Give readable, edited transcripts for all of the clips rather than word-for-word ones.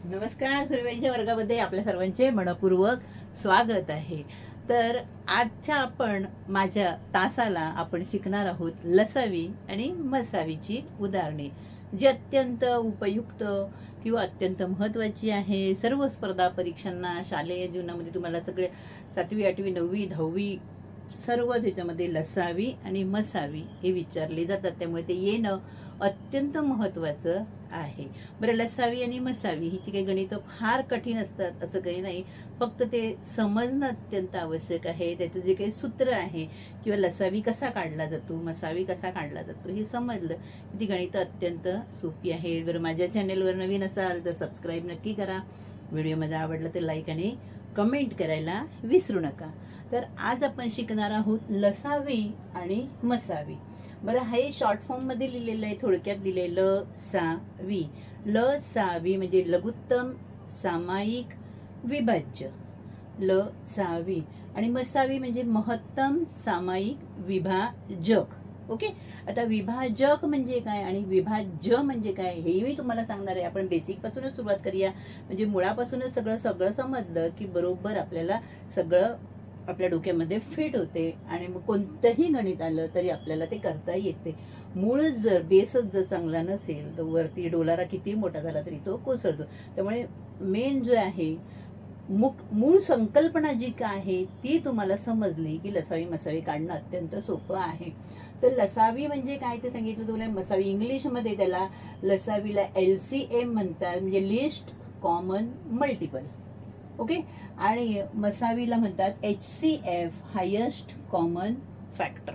नमस्कार. सूर्यबाईच्या वर्गामध्ये आपल्या सर्वांचे मनपूर्वक स्वागत आहे. तर आजच्या आपण माझ्या तासाला आपण शिकणार आहोत लसावी आणि मसावीची उदाहरणे, जी अत्यंत उपयुक्त किंवा अत्यंत महत्त्वाची आहे. सर्व स्पर्धा परीक्षांना, शालेय जीवनामध्ये तुम्हाला सगळे 7वी 8वी 9वी 10वी सर्वच ह्याच्यामध्ये लसावी आणि मसावी हे विचारले जातात, त्यामुळे ते येणं अत्यंत महत्त्वाचं आहे. बरं, लसावी आणि मसावी हिची काही गणितं फार कठीण असतात असं काही नाही, फक्त ते समजणं अत्यंत आवश्यक आहे. त्याचं जे काही सूत्र आहे किंवा लसावी कसा काढला जातो, मसावी कसा काढला जातो हे समजलं की ती गणितं अत्यंत सोपी आहे. बरं, माझ्या चॅनेलवर नवीन असाल तर सबस्क्राईब नक्की करा. व्हिडिओ माझा आवडला तर लाईक आणि कमेंट करायला विसरू नका. तर आज आपण शिकणार आहोत लसावी आणि मसावी. बरं, हे शॉर्ट फॉर्म मध्ये लिहिलेलं आहे, थोडक्यात दिलेलं सावी. लसावी म्हणजे लघुत्तम सामायिक विभाज्य, लसावी. आणि मसावी म्हणजे महत्तम सामायिक विभाजक. ओके, आता विभाजक म्हणजे काय आणि विभाज्य म्हणजे काय हेही मी तुम्हाला सांगणार आहे. आपण बेसिक पासूनच सुरुवात करूया, म्हणजे मुळापासूनच सगळं समजलं की बरोबर आपल्याला सगळं आपल्या डोक्यामध्ये फिट होते आणि मग कोणतंही गणित आलं तरी आपल्याला ते करता येते. मूळच जर बेसच जर चांगला नसेल तर वरती डोलारा किती मोठा झाला तरी तो कोसळतो. त्यामुळे मेन जे आहे मूळ संकल्पना जी काय आहे ती तुम्हाला समजली की लसावी मसावी काढणं अत्यंत सोपं आहे. तर लसावी म्हणजे काय ते सांगितलं तुम्हाला. मसावी इंग्लिशमध्ये त्याला लसावीला LCM म्हणतात, म्हणजे लिस्ट कॉमन मल्टिपल. ओके, आणि मसावीला म्हणतात HCF हायेस्ट कॉमन फॅक्टर.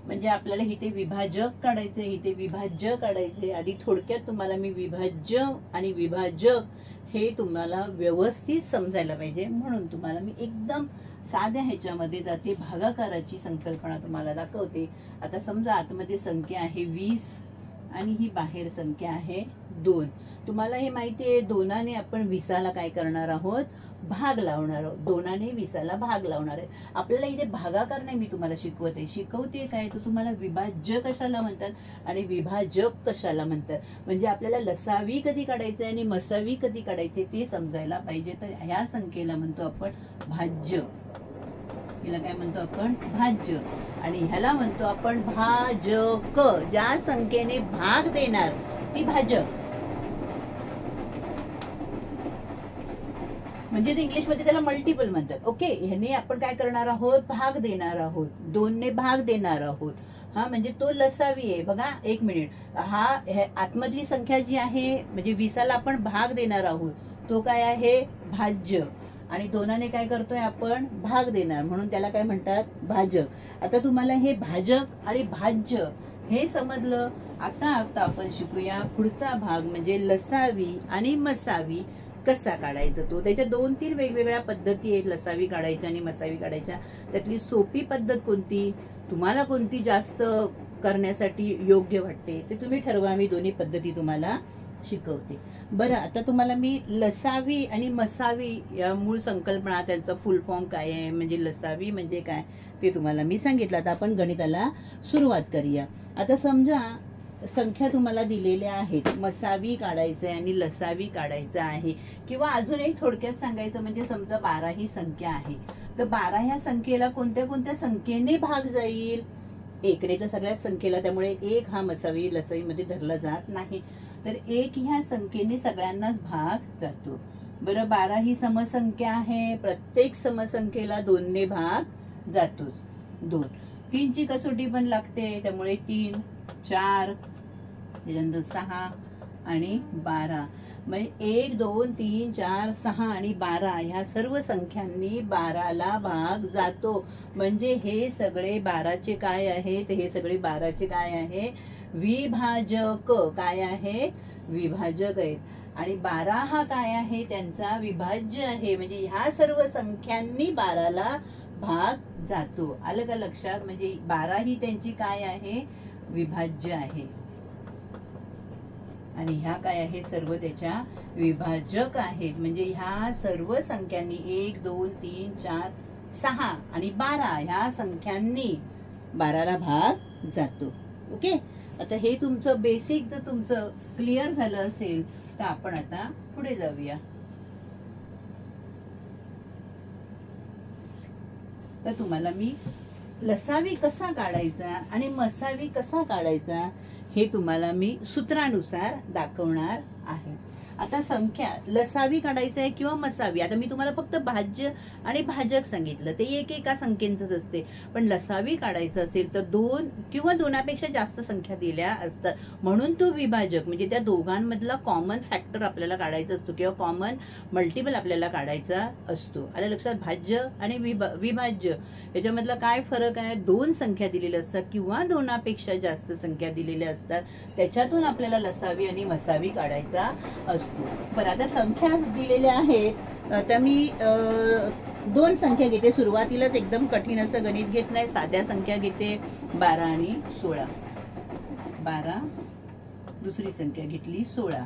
म्हणजे आपल्याला इथे विभाजक काढायचे, इथे विभाज्य काढायचे. आधी थोडक्यात तुम्हाला मी विभाज्य आणि विभाजक हे तुम्हाला व्यवस्थित समजायला पाहिजे, म्हणून तुम्हाला मी एकदम साध्या ह्याच्यामध्ये जाते. भागाकाराची संकल्पना तुम्हाला दाखवते. आता समजा आतमध्ये संख्या आहे 20 आणि ही बाहेर संख्या आहे 2. तुम्हाला हे माहिती आहे, 2ने आपण 20ला काय करणार आहोत, भाग लावणार आहोत. 2ने 20ला भाग लावणार आहे. आपल्याला इथे भागाकार नाही मी तुम्हाला शिकवते काय, तर तुम्हाला विभाज्य कशाला म्हणतात आणि विभाजक कशाला म्हणतात, म्हणजे आपल्याला लसावी कधी काढायचे आणि मसावी कधी काढायचे ते समजायला पाहिजे. तर ह्या संख्येला म्हणतो आपण भाज्य, हिला काय म्हणतो आपण भाज्य, आणि ह्याला म्हणतो आपण भाजक. ज्या संख्येने भाग देणार ती भाजक, म्हणजे इंग्लिशमध्ये त्याला मल्टिपल म्हणतात. ओके, ह्याने आपण काय करणार आहोत, भाग देणार आहोत. 2ने भाग देणार आहोत. हा म्हणजे तो लसावी आहे. बघा, 1 मिनिट, हा आतमधली संख्या जी आहे म्हणजे 20ला आपण भाग देणार आहोत, तो काय आहे, भाज्य. आणि 2ने काय करतोय आपण, भाग देणार, म्हणून त्याला काय म्हणतात, भाजक. आता तुम्हाला हे भाजक आणि भाज्य हे समजलं. आता आपण शिकूया पुढचा भाग, म्हणजे लसावी आणि मसावी कसा काढायचा तो. त्याच्या 2-3 वेगवेगळ्या पद्धती आहेत लसावी काढायच्या आणि मसावी काढायच्या. त्यातली सोपी पद्धत कोणती, तुम्हाला कोणती जास्त करण्यासाठी योग्य वाटते ते तुम्ही ठरवा. मी दोन्ही पद्धती तुम्हाला शिकवते. बरं, आता तुम्हाला मी लसावी आणि मसावी या मूळ संकल्पना, त्यांचा फुल फॉर्म काय आहे, म्हणजे लसावी म्हणजे काय ते तुम्हाला मी सांगितलं. आता आपण गणिताला सुरुवात करूया. आता समजा संख्या तुम्हाला दिलेल्या आहेत, मसावी काढायचं आहे आणि लसावी काढायचं आहे, किंवा अजून एक थोडक्यात सांगायचं म्हणजे समजा 12 ही संख्या आहे, तर 12 ह्या संख्येला कोणत्या कोणत्या संख्येने भाग जाईल, 1ने तर सगळ्याच संख्येला, त्यामुळे 1 हा मसावी लसावी मध्ये धरला जात नाही. तर 1 ह्या संख्येने सगळ्यांनाच भाग जातो. बरं, 12 ही समसंख्या आहे, प्रत्येक समसंख्येला 2ने भाग जातोच. 2 3ची कसोटी पण लागते, त्यामुळे 3 4 त्याच्यानंतर 6 आणि 12, म्हणजे 1 2 3 4 6 आणि 12 ह्या सर्व संख्यांनी 12ला भाग जातो. म्हणजे हे सगळे 12चे काय आहेत, हे सगळे 12चे काय आहे, विभाजक. काय आहे, विभाजक आहेत. आणि 12 हा काय आहे, त्यांचा विभाज्य आहे. म्हणजे ह्या सर्व संख्यांनी 12ला भाग जातो. आलं का लक्षात, म्हणजे 12 ही त्यांची काय आहे, विभाज्य आहे, आणि ह्या काय आहे, सर्व त्याच्या विभाजक आहेत. म्हणजे ह्या सर्व संख्यांनी 1 2 3 4 6 आणि 12 ह्या संख्यांनी 12ला भाग जातो. ओके, आता हे तुमचं बेसिक जर तुमचं क्लिअर झालं असेल तर आपण आता पुढे जाऊया. तर तुम्हाला मी लसावी कसा काढायचा आणि मसावी कसा काढायचा हे तुम्हाला मी सूत्रानुसार दाखवणार आहे. आता संख्या लसावी काढायचं आहे किंवा मसावी, आता मी तुम्हाला फक्त भाज्य आणि भाजक सांगितलं, ते एक एका संख्येचंच असते. पण लसावी काढायचं असेल तर 2 किंवा 2पेक्षा जास्त संख्या दिल्या असतात, म्हणून तो विभाजक म्हणजे त्या दोघांमधला कॉमन फॅक्टर आपल्याला काढायचा असतो किंवा कॉमन मल्टिपल आपल्याला काढायचा असतो. आलं लक्षात? भाज्य आणि विभाज्य याच्यामधला काय फरक आहे? 2 संख्या दिलेल्या असतात किंवा 2पेक्षा जास्त संख्या दिलेल्या असतात, त्याच्यातून आपल्याला लसावी आणि मसावी काढायचा असतो. पण आता संख्या दिलेल्या आहेत, तर मी 2 संख्या घेते. सुरुवातीलाच एकदम कठीण असं गणित घेत नाही, साध्या संख्या घेते. 12 आणि 16. 12, दुसरी संख्या घेतली 16.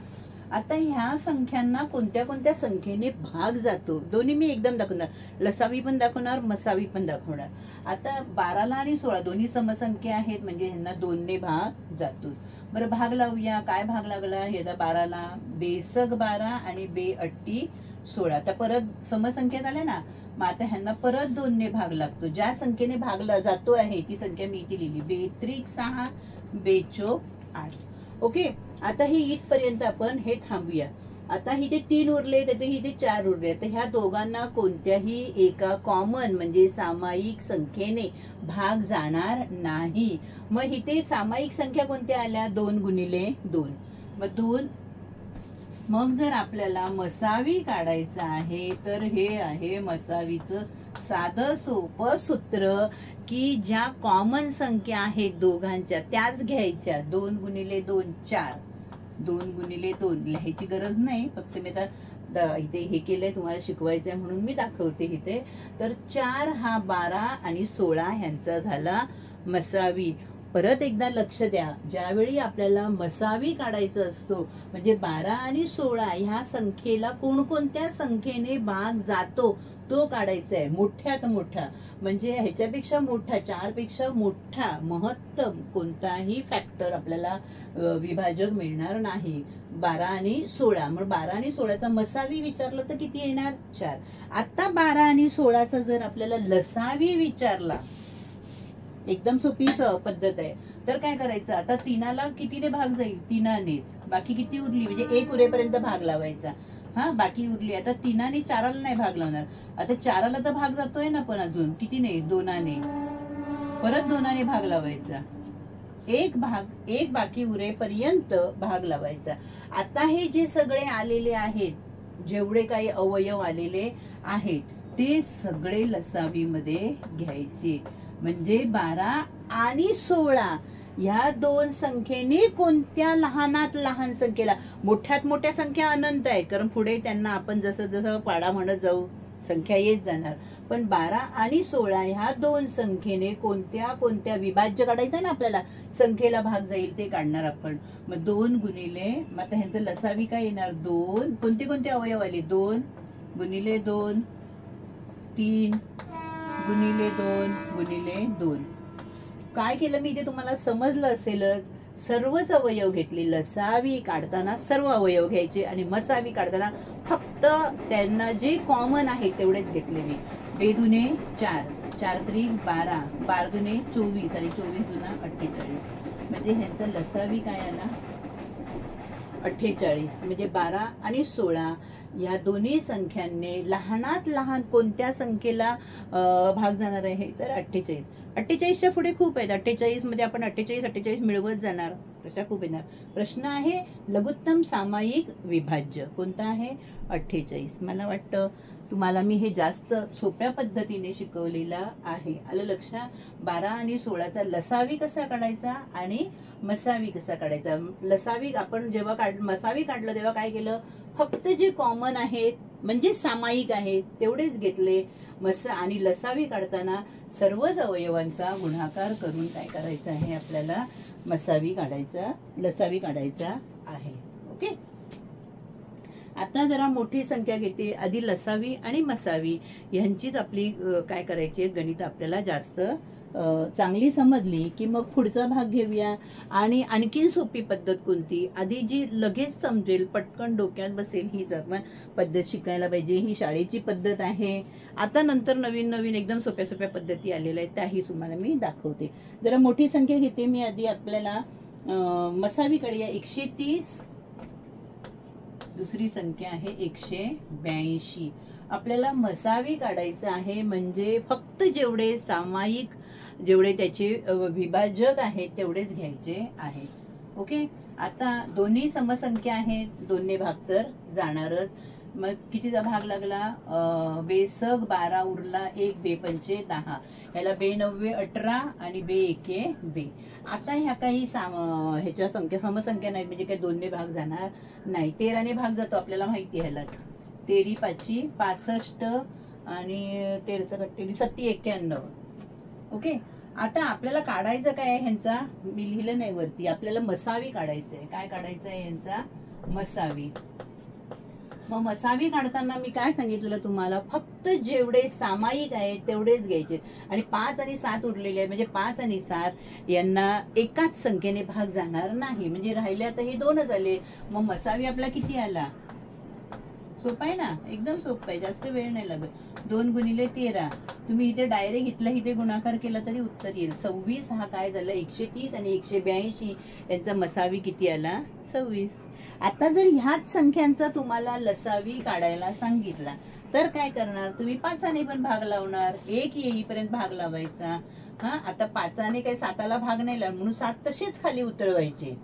आता ह्या संख्यांना कोणत्या कोणत्या संख्येने भाग जातो दोन्ही मी एकदम दाखवणार, लसावी पण दाखवणार, मसावी पण दाखवणार. आता 12ला आणि 16 दोन्ही समसंख्या आहेत, म्हणजे ह्यांना 2ने भाग जातो. बरं, भाग लावूया. काय भाग लागला? हे 12ला बेसक 12 आणि बे 8 16. तर परत समसंख्येत आल्या ना, मग आता ह्यांना परत 2ने भाग लागतो. ज्या संख्येने भाग जातो आहे ती संख्या मी इथे लिहिली, बेत्रिक 6, बेचोक 8. ओके, आता हे इथपर्यंत आपण हे थांबूया. आता इथे 3 उरले, तर इथे 4 उरले. तर ह्या दोघांना कोणत्याही एका कॉमन म्हणजे सामायिक संख्येने भाग जाणार नाही. मग इथे सामायिक संख्या कोणत्या आल्या? 2 गुणिले 2. मग 2. मग जर आपल्याला मसावी काढायचं आहे तर हे आहे मसावीचं साधं सोपं सूत्र, की ज्या कॉमन संख्या आहेत दोघांच्या त्याच घ्यायच्या. 2 गुणिले 2 4. 2 गुणिले 2 लिहायची गरज नाही, फक्त मी आता इथे हे केलंय तुम्हाला शिकवायचंय म्हणून मी दाखवते इथे. तर 4 हा 12 आणि 16 ह्यांचा झाला मसावी. परत एकदा लक्ष द्या, ज्यावेळी आपल्याला मसावी काढायचं असतो म्हणजे 12 आणि 16 ह्या संख्येला कोणकोणत्या संख्येने भाग जातो तो काढायचा आहे. मोठ्यात मोठा म्हणजे ह्याच्यापेक्षा मोठा, 4 पेक्षा मोठा महत्तम कोणताही फॅक्टर आपल्याला विभाजक मिळणार नाही. 12 आणि 16. मग 12 आणि 16चा मसावी विचारलं तर किती येणार? 4. आता 12 आणि 16चा जर आपल्याला लसावी विचारला, एकदम सोपी पद्धत आहे. तर काय करायचं? आता 3ला कितीने भाग जाईल? 3नेच. बाकी किती उरली? म्हणजे 1 उरेपर्यंत भाग लावायचा. हा, बाकी उरली. आता 3ने 4ला नाही भाग लावणार. आता 4ला तर भाग जातोय ना, पण अजून कितीने? 2ने. परत 2ने भाग लावायचा. एक बाकी उरेपर्यंत भाग लावायचा. आता हे जे सगळे आलेले आहेत, जेवढे काही अवयव आलेले आहेत ते सगळे लसावीमध्ये घ्यायचे. म्हणजे 12 आणि 16 ह्या 2 संख्येने कोणत्या लहानात लहान संख्येला, मोठ्यात मोठ्या संख्या अनंत आहे, कारण पुढे त्यांना आपण जसं जसं पाडा म्हणत जाऊ संख्या येत जाणार. पण 12 आणि 16 ह्या 2 संख्येने कोणत्या कोणत्या विभाज्य काढायचं ना आपल्याला, संख्येला भाग जाईल ते काढणार आपण. मग 2 गुणिले, मग आता ह्यांचं लसावी काय येणार? 2. कोणते कोणते अवयव आले? 2 गुणिले 2, 3 गुणिले 2 गुणिले 2. काय केलं मी इथे तुम्हाला समजलं असेलच. सर्वच अवयव घेतले. लसावी काढताना सर्व अवयव घ्यायचे आणि मसावी काढताना फक्त त्यांना जे कॉमन आहे तेवढेच घेतले मी. 2 दुने 4, 4 त्रिक 12, 12 दुने 24 आणि 24 दुना 48. म्हणजे ह्यांचा लसावी काय आला? 48. म्हणजे 12 आणि 16 या दोन्ही संख्यांनी लहानात लहान कोणत्या संख्येला भाग जाणार आहे? तर 48. 48च्या पुढे खूप आहेत. 48 मध्ये आपण 48 मिळवत जाणार, तशा खूप येणार. प्रश्न आहे लघुत्तम सामायिक विभाज्य कोणता आहे? 48. मला वाटतं तुम्हाला मी हे जास्त सोप्या पद्धतीने शिकवलेला आहे. आलं लक्षात? 12 आणि 16चा लसावी कसा काढायचा आणि मसावी कसा काढायचा. लसावी आपण जेव्हा मसावी काढलं तेव्हा काय केलं? फक्त जे कॉमन आहेत म्हणजे सामायिक आहेत तेवढेच घेतले. आणि लसावी काढताना सर्वच अवयवांचा गुणाकार करून काय करायचं आहे? आपल्याला मसावी काढायचा, लसावी काढायचा आहे. ओके, आता जरा मोठी संख्या घेते. आधी लसावी आणि मसावी यांचीच आपली काय करायची? गणित आपल्याला जास्त चांगली समजली की मग पुढचा भाग घेऊया. आणि आणखीन सोपी पद्धत कोणती, आधी जी लगेच समजेल, पटकन डोक्यात बसेल, हीच आपण पद्धत शिकायला पाहिजे. ही शाळेची पद्धत आहे. आता नंतर नवीन नवीन एकदम सोप्या सोप्या पद्धती आलेल्या आहेत, त्याही तुम्हाला मी दाखवते. जरा मोठी संख्या घेते मी आधी. आपल्याला मसावीकडे या 130, दुसरी संख्या आहे 182. आपल्याला मसावी काढायचं आहे, म्हणजे फक्त जेवढे सामायिक, जेवढे त्याचे विभाजक आहेत तेवढेच घ्यायचे आहेत. ओके. आता दोन्ही समसंख्या आहेत, दोन्ही भाग तर जाणारच. मग कितीचा भाग लागला, बेसग 12 उरला 1, बे पंचे 10, ह्याला बे 9 18 आणि बे 1 बे. आता ह्या काही ह्याच्या संख्या समसंख्या नाहीत, म्हणजे काही दोन्ही भाग जाणार नाही. 13ने भाग जातो आपल्याला माहिती आहे. ह्याला 13 5 65 आणि 13 70 91. ओके. आता आपल्याला काढायचं काय आहे ह्यांचा, मी लिहिलं नाही वरती, आपल्याला मसावी काढायचं आहे. काय काढायचं आहे यांचा, मसावी. मग मसावी काढताना मी काय सांगितलं तुम्हाला, फक्त जेवढे सामायिक आहेत तेवढेच घ्यायचे. आणि 5 आणि 7 उरलेले आहेत, म्हणजे 5 आणि 7 यांना एकाच संख्येने भाग जाणार नाही, म्हणजे राहिले आता हे 2 झाले. मग मसावी आपला किती आला, सोपं आहे ना, एकदम सोपं आहे, जास्त वेळ नाही लागत. 2 गुणिले 13, तुम्ही इथे डायरेक्ट इथला इथे गुणाकार केला तरी उत्तर येईल. 26 हा काय झाला, 130 आणि 182 यांचा मसावी किती आला, 26. आता जर ह्याच संख्यांचा तुम्हाला लसावी काढायला सांगितला तर काय करणार, तुम्ही 5ने पण भाग लावणार, 1 येईपर्यंत भाग लावायचा. आता 5ने काही 7ला भाग नाही लावला म्हणून 7 तसेच खाली उतरवायचे.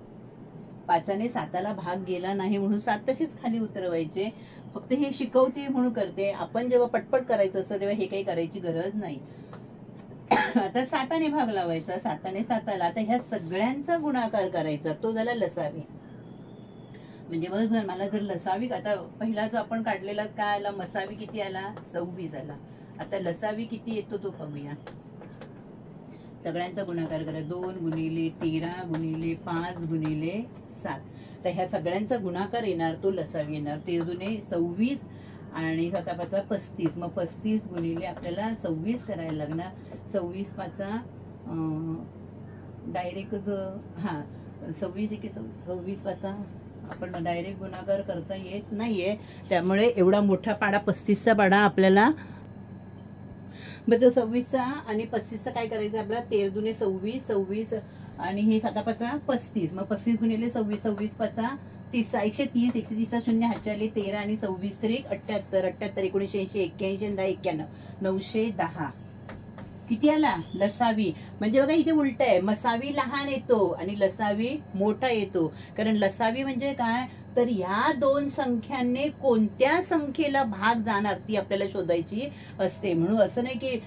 5ने 7ला भाग गेला नाही म्हणून 7 तसेच खाली उतरवायचे. फक्त हे शिकवते म्हणून करते, आपण जेव्हा पटपट करायचं असतं तेव्हा हे काही करायची गरज नाही. आता 7ने भाग लावायचा, 7ने 7ला. आता ह्या सगळ्यांचा गुणाकार करायचा, तो झाला लसावी. म्हणजे बघ, जर मला जर लसावी, आता पहिला जो आपण काढलेला काय आला, मसावी किती आला, 26 आला. आता लसावी किती येतो तो बघूया. सगळ्यांचा गुणाकार करा, 2 गुणिले 13 गुणिले 5 गुणिले 7. तर ह्या सगळ्यांचा गुणाकार येणार, तो लसावी येणार. 13 दुने 26 आणि 7 35. मग 35 गुणिले आपल्याला 26 करायला लागणार. 26 5 डायरेक्ट 26 1 26 5 आपण डायरेक्ट गुणाकार करता येत नाहीये, त्यामुळे एवढा मोठा पाडा 35चा पाडा आपल्याला. बरं, तो 26चा आणि 35चा काय करायचं आपल्याला, 13 दुने 26 26 आणि हे 7 5 35. मग 35 गुणिले 26 26 5 30 130 130 0 हातचे 13 आणि 26 3 78 78 1980 81 10 91 910 किती आला, लसावी. म्हणजे बघा इथे उलट आहे, मसावी लहान येतो आणि लसावी मोठा येतो. कारण लसावी म्हणजे काय, तर ह्या 2 संख्यांनी कोणत्या संख्येला भाग जाणार ती आपल्याला शोधायची असते. म्हणून असं नाही की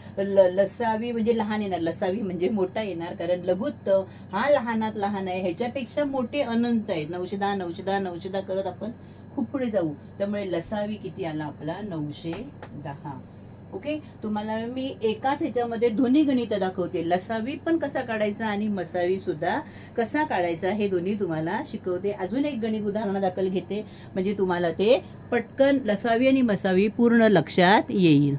लसावी म्हणजे लहान येणार, लसावी म्हणजे मोठा येणार. कारण लघुत्तम हा लहानात लहान आहे, ह्याच्यापेक्षा मोठे अनंत आहेत. 910 910 910 करत आपण खूप पुढे जाऊ. त्यामुळे लसावी किती आला आपला, 910. ओके. तुम्हाला मी एकाच ह्याच्यामध्ये दोन्ही गणित दाखवते, लसावी पण कसा काढायचा आणि मसावी सुद्धा कसा काढायचा, हे दोन्ही तुम्हाला शिकवते. अजून एक गणित उदाहरण दाखल घेते, म्हणजे तुम्हाला ते पटकन लसावी आणि मसावी पूर्ण लक्षात येईल.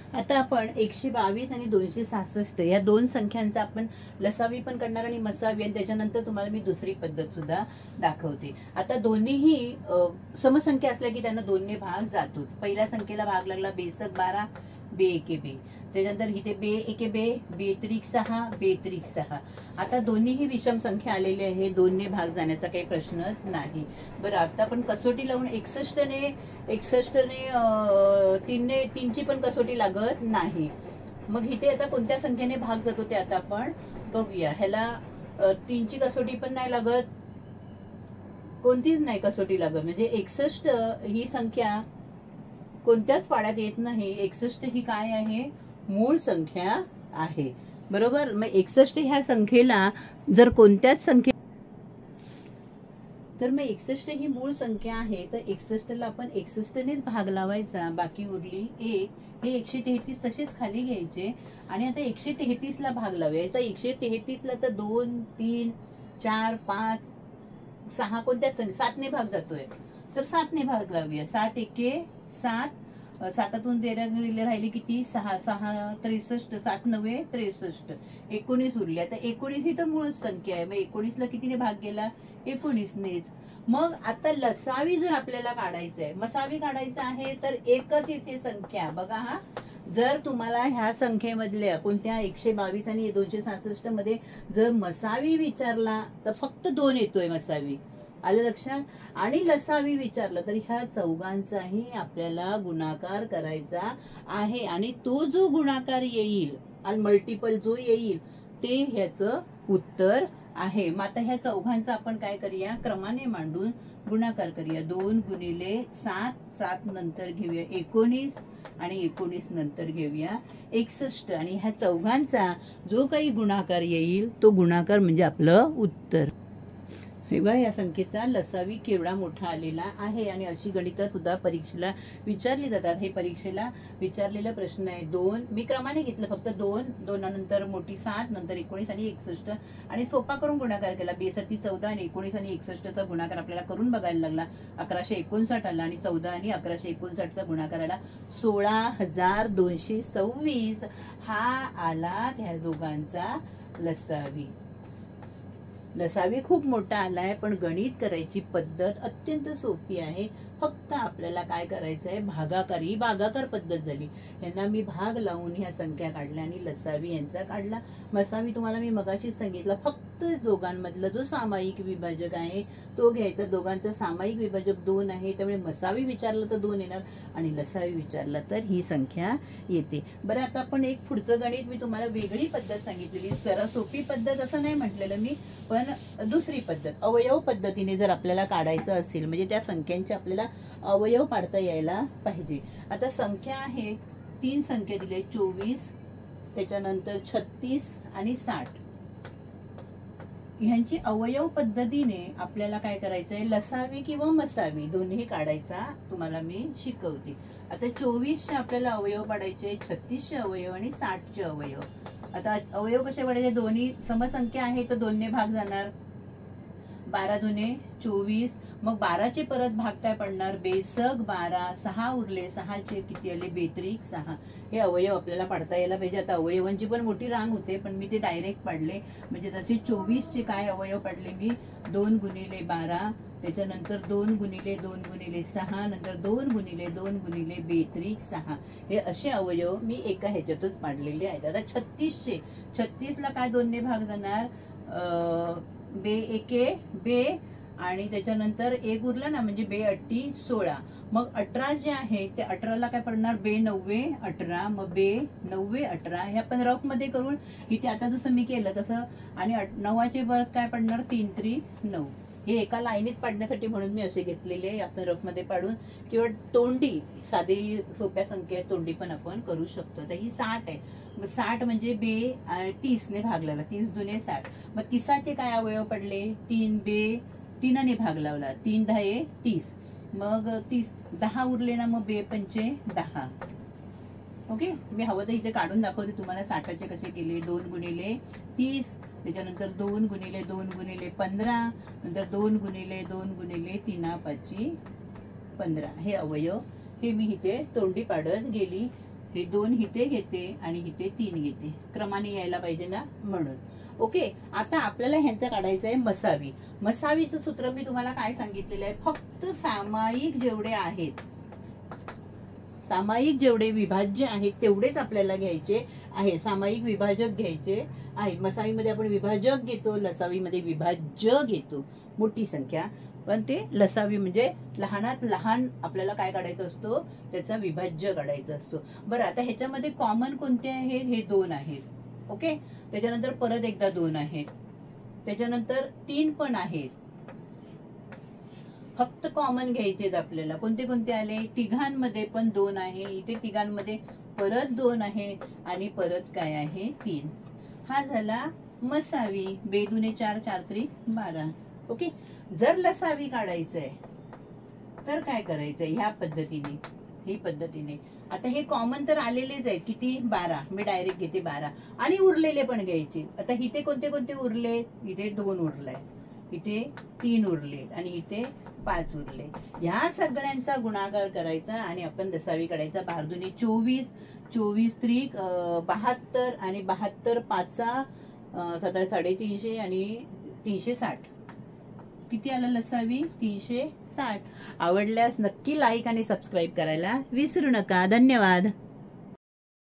आता आपण 122 आणि 266 या 2 संख्यांचा आपण लसावी पण करणार आणि मसावी, आणि त्याच्यानंतर तुम्हाला मी दुसरी पद्धत सुद्धा दाखवते. आता दोन्हीही समसंख्या असल्या की त्यांना 2ने भाग जातोच. पहिल्या संख्येला भाग लागला बेसक 12 बे 1 बे, त्याच्यानंतर इथे बे 1 बे, बे त्रिक 6 बे त्रिक 6. आता दोन्हीही विषम संख्या आलेली आहे, 2ने भाग जाण्याचा काही प्रश्नच नाही. बरं, आता आपण कसोटी लावून 61ने 3ची पण कसोटी लागत नाही. मग इथे आता कोणत्या संख्येने भाग जातो ते आता आपण बघूया. ह्याला 3ची कसोटी पण नाही लागत, कोणतीच नाही कसोटी लागत. म्हणजे 61 ही संख्या कोणत्याच पाड्यात येत नाही. 61 ही काय आहे, मूळ संख्या आहे, बरोबर. मग 61 ह्या संख्येला जर कोणत्याच संख्ये, तर मग 61 ही मूळ संख्या आहे, तर 61ला आपण 61नेच भाग लावायचा. बाकी उरली 1, हे 133 तसेच खाली घ्यायचे. आणि आता 133ला भाग लावूया. तर 133ला तर 2 3 4 5 6 कोणत्याच 7ने भाग जातोय, तर 7ने भाग लावूया. 7 1 7 सातातून 13 गेले, राहिले किती 6, 6 63, 7 9 63, 19 उरले. आता 19 ही तर मूळच संख्या आहे, मग 19ला कितीने भाग गेला? 19नेच. मग आता लसावी जर आपल्याला काढायचं आहे, मसावी काढायचं आहे, तर एकच येते संख्या. बघा हा, जर तुम्हाला ह्या संख्येमधल्या कोणत्या 122 आणि 266 मध्ये जर मसावी विचारला तर फक्त 2 येतोय मसावी. आलं लक्षात? आणि लसावी विचारलं तर ह्या चौघांचाही आपल्याला गुणाकार करायचा आहे, आणि तो जो गुणाकार येईल, मल्टिपल जो येईल, ते ह्याचं उत्तर आहे. मग आता ह्या चौघांचा आपण काय करूया? क्रमाने मांडून गुणाकार करूया. 2 गुणिले 7, 7 नंतर घेऊया 19, आणि 19 नंतर घेऊया 61, आणि ह्या चौघांचा जो काही गुणाकार येईल तो गुणाकार म्हणजे आपलं उत्तर. हे बघा, या संख्येचा लसावी केवढा मोठा आलेला आहे. आणि अशी गणितं सुद्धा परीक्षेला विचारली जातात. हे परीक्षेला विचारलेला प्रश्न आहे. 2 मी क्रमाने घेतलं, फक्त 2 नंतर मोठी 7, नंतर 19 आणि 61, आणि सोपा करून गुणाकार केला. 2 7 14 आणि 19 आणि 61चा गुणाकार आपल्याला करून बघायला लागला. 1159 आला, आणि 14 आणि 1159चा गुणाकार आला 16,226. हा आला त्या दोघांचा लसावी. लसावी खूप मोठा आलाय, पण गणित करायची पद्धत अत्यंत सोपी आहे. फक्त आपल्याला काय करायचं आहे? भागाकार पद्धत झाली. यांना मी भाग लावून ह्या संख्या काढल्या आणि लसावी यांचा काढला. मसावी तुम्हाला मी मगाशीच सांगितलं, फक्त दोघांमधला जो सामायिक विभाजक आहे तो घ्यायचा. दोघांचा सामायिक विभाजक 2 आहे, त्यामुळे मसावी विचारलं तर 2 येणार, आणि लसावी विचारला तर ही संख्या येते. बरं, आता आपण एक पुढचं गणित मी तुम्हाला वेगळी पद्धत सांगितलेली, जरा सोपी पद्धत असं नाही म्हटलेलं मी, पण दुसरी पद्धत अवयव पद्धतीने जर आपल्याला काढायचं असेल, म्हणजे त्या संख्यांचे आपल्याला अवयव पाडता यायला पाहिजे. आता संख्या आहे, 3 संख्या दिले, 24, त्याच्यानंतर 36 आणि 60. ह्यांची अवयव पद्धतीने आपल्याला काय करायचंय? लसावी किंवा मसावी दोन्ही काढायचा तुम्हाला मी शिकवते. आता 24चे आपल्याला अवयव पाडायचे, 36चे अवयव आणि 60चे अवयव. आता अवयव कसे पाडायचे? दोन्ही समसंख्या आहे तर 2 ने भाग जाणार. 12 दुने 24, मग 12चे परत भाग काय पडणार? बेसक 12, 6 उरले, 6चे किती आले? बेत्रिक 6. हे अवयव आपल्याला पाडता यायला पाहिजे. आता अवयवांची पण मोठी रांग होते, पण मी ते डायरेक्ट पाडले. म्हणजे जसे 24चे काय अवयव पाडले मी? 2 गुणिले 12, त्याच्यानंतर 2 गुणिले 2 गुणिले 6, नंतर 2 गुणिले 2 गुणिले बेत्रिक 6. हे असे अवयव मी एका ह्याच्यातच पाडलेले आहेत. आता 36ला काय 2 ने भाग जाणार? बे एके बे, आणि त्याच्यानंतर 1 उरला ना, म्हणजे बे 8 16. मग 18 जे आहे ते 18ला काय पडणार? बे 9 18, मग बे 9 18. हे आपण रफ मध्ये करून इथे आता जसं मी केलं तसं, आणि 9चे परत काय पडणार? 3 3 9. हे एका लाईनीत पाडण्यासाठी म्हणून मी असे घेतलेले आहे. आपण रफ मध्ये पाडून किंवा तोंडी, साधी सोप्या संख्या तोंडी पण आपण करू शकतो. तर ही 60 आहे. मग 60 म्हणजे बे 30 ने भाग लावला, 30 दुने 60. मग 30चे काय अवयव पडले? 3 बे 3 ने भाग लावला, 3 10 30. मग 30 10 उरले ना, मग बे 5 10. ओके, मी हवं तर इथे काढून दाखवते तुम्हाला 60चे कसे केले. 2 गुणिले 30, त्याच्यानंतर 2 गुणिले 2 गुणिले 15, नंतर 2 गुणिले 2 गुणिले 3 5 15. हे अवयव हे मी इथे तोंडी पाडत गेली. हे 2 इथे घेते आणि इथे 3 घेते, क्रमाने यायला पाहिजे ना म्हणून. ओके, आता आपल्याला ह्यांचा काढायचं आहे मसावी. मसावीचं सूत्र मी तुम्हाला काय सांगितलेलं आहे? फक्त सामायिक जेवढे आहेत, सामायिक जेवढे विभाज्य आहेत तेवढेच आपल्याला घ्यायचे आहे. सामायिक विभाजक घ्यायचे आहे. मसावीमध्ये आपण विभाजक घेतो, लसावीमध्ये विभाज्य घेतो, मोठी संख्या. पण ते लसावी म्हणजे लहानात लहान आपल्याला काय काढायचं असतो? त्याचा विभाज्य काढायचा असतो. बरं, आता ह्याच्यामध्ये कॉमन कोणते आहेत? हे 2 आहेत. ओके, त्याच्यानंतर परत एकदा 2 आहेत, त्याच्यानंतर 3 पण आहेत. फक्त कॉमन घ्यायचे आपल्याला. कोणते कोणते आले? तिघांमध्ये पण 2 आहे, इथे तिघांमध्ये परत 2 आहे, आणि परत काय आहे? 3. हा झाला मसावी. बेदुने 4 4 3 12. ओके, जर लसावी काढायचंय तर काय करायचंय? ह्या पद्धतीने, ही पद्धतीने. आता हे कॉमन तर आलेलेच आहेत. किती? 12. मी डायरेक्ट घेते 12, आणि उरलेले पण घ्यायचे. आता इथे कोणते कोणते उरले? इथे 2 उरलाय, इथे 3 उरले आणि इथे 5 उरले. ह्या सगळ्यांचा गुणाकार करायचा आणि आपण लसावी काढायचा. 12 24, 24 त्रिक 72 आणि 72 पाचा 350 आणि 360. किती आलं लसावी? 360. आवडल्यास नक्की लाईक आणि सबस्क्राईब करायला विसरू नका. धन्यवाद.